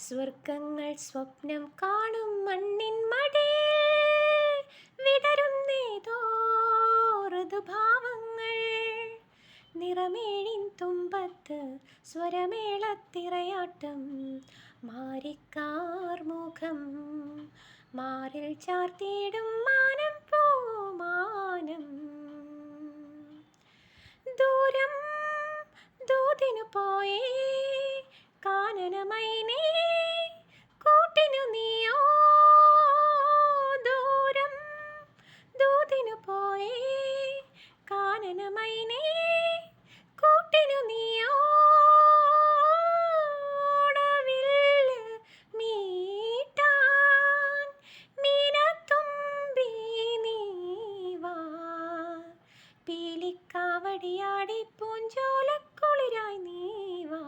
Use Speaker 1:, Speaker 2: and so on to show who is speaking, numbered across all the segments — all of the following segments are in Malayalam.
Speaker 1: സ്വർഗങ്ങൾ സ്വപ്നം കാണും മണ്ണിൻ മടിയിൽ വിടരുന്നേതോ ഋതുഭാവങ്ങൾ. നിറമേഴിൻ തുമ്പത്ത് സ്വരമേളത്തിറയാട്ടം. മാരിക്കാർമുഖം മാറിൽ ചാർത്തിയിടും മാനം പൂമാനം. ദൂരം ദൂതിനു പോയേ കാനനമൈനേ കൂട്ടിനു നീയോ. ദൂരം ദൂതിനു പോയേ കാനനമൈനേ കൂട്ടിനു നീയോ. ഓടവില്ല് മീട്ടാൻ മീനത്തുമ്പി നീവാ. പീലിക്കാവടിയാടി പൂഞ്ചോലക്കുളിരായി നീവാ.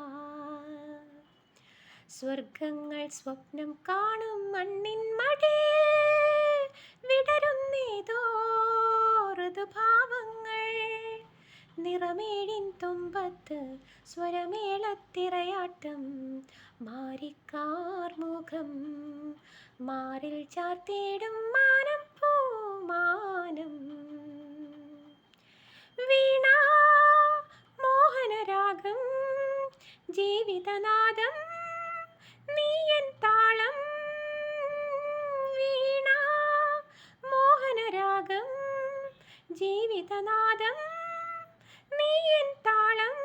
Speaker 1: സ്വർഗങ്ങൾ സ്വപ്നം കാണും മണ്ണിൻ മടിയിൽ വിടരുന്നേതോ ഋതുഭാവങ്ങൾ. നിറമേഴിൻ തുമ്പത്ത് സ്വരമേളത്തിറയാട്ടം. മാരിക്കാർമുഖം മാറിൽ ചാർത്തിയിടും മാനം പൂമാനം. വീണ മോഹനരാഗം ജീവിതനാദം നീയൻ താളം. വീണ മോഹനരാഗം ജീവിതനാദം നീയൻ താളം.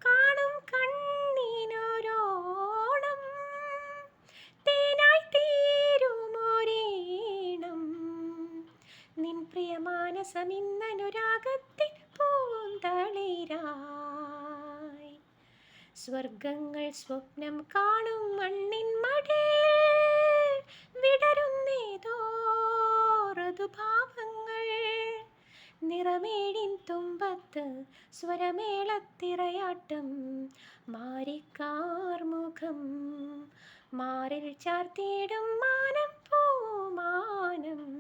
Speaker 1: കാണും കണ്ണിനൊരോണം തേനായി തീരുമൊരീണം. നിൻ പ്രിയമാനസമിന്നനുരാഗത്തിൻ പൂന്തളിരായി. സ്വർഗങ്ങൾ സ്വപ്നം കാണും മണ്ണിൻ മടിയിൽ വിടരുന്നേതോ ഋതുഭാവങ്ങൾ. നിറമേഴിൻ തുമ്പത്ത് സ്വരമേളത്തിറയാട്ടം. മാരിക്കാർമുഖം മാറിൽ ചാർത്തിയിടും മാനം പൂമാനം.